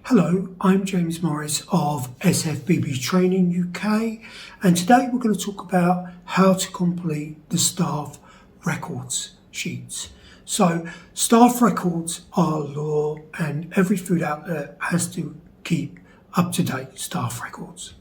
Hello, I'm James Morris of SFBB Training UK, and today we're going to talk about how to complete the staff records sheets. So staff records are law, and every food outlet has to keep up-to-date staff records.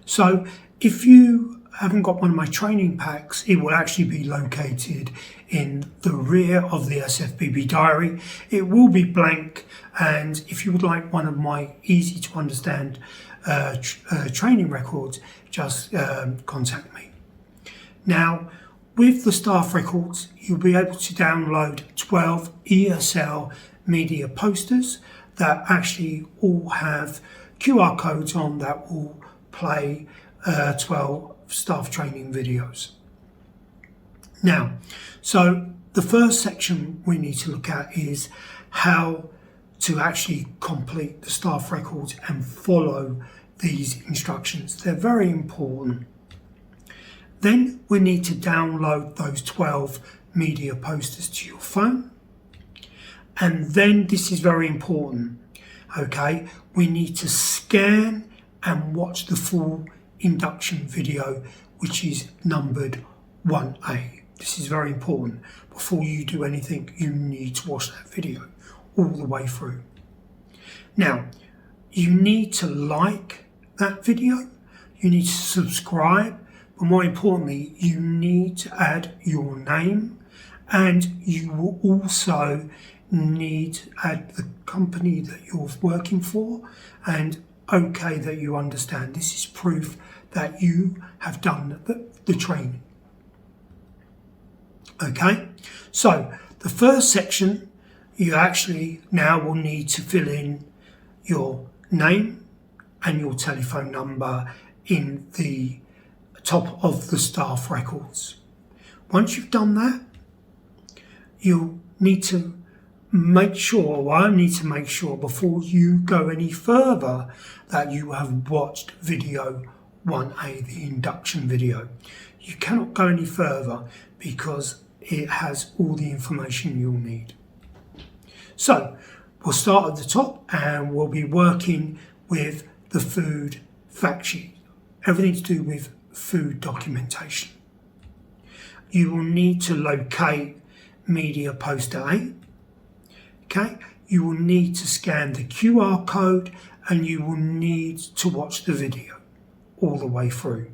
So if you haven't got one of my training packs, it will actually be located in the rear of the SFBB diary. It will be blank, and if you would like one of my easy to understand training records, just contact me. Now, with the staff records, you'll be able to download 12 ESL media posters that actually all have QR codes on that will play 12 staff training videos. Now, so the first section we need to look at is how to actually complete the staff records and follow these instructions. They're very important. Then we need to download those 12 media posters to your phone. And then this is very important, okay? We need to scan and watch the full induction video, which is numbered 1A. This is very important. Before you do anything, you need to watch that video all the way through. Now, you need to like that video, you need to subscribe, but more importantly, you need to add your name, and you will also need to add the company that you're working for, and okay that you understand. This is proof that you have done the training. Okay, so the first section, you actually now will need to fill in your name and your telephone number in the top of the staff records. Once you've done that, you'll need to make sure, well, I need to make sure before you go any further that you have watched video 1A, the induction video. You cannot go any further because it has all the information you'll need. So we'll start at the top and we'll be working with the food fact sheet, everything to do with food documentation. You will need to locate media poster A. Okay, you will need to scan the QR code and you will need to watch the video all the way through.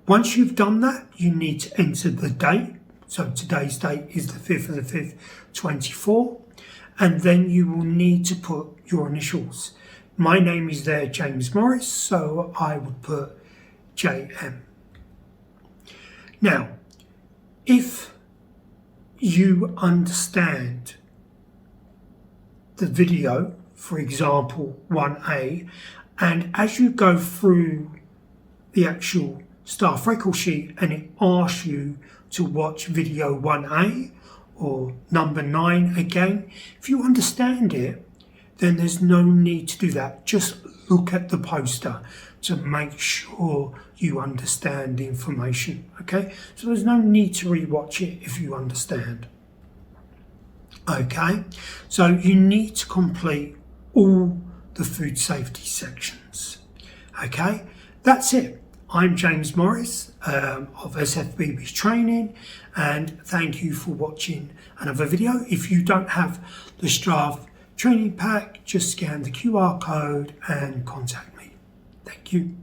Once you've done that, you need to enter the date. So today's date is the 5th of the 5th, 24. And then you will need to put your initials. My name is there, James Morris, so I would put JM. Now, if you understand the video, for example 1A, and as you go through the actual staff record sheet and it asks you to watch video 1A or number 9 again, if you understand it, then there's no need to do that. Just look at the poster to make sure you understand the information, okay? So there's no need to rewatch it if you understand. Okay, so you need to complete all the food safety sections. Okay, that's it. I'm James Morris of SFBB Training, and thank you for watching another video. If you don't have the staff training pack, just scan the QR code and contact me. Thank you.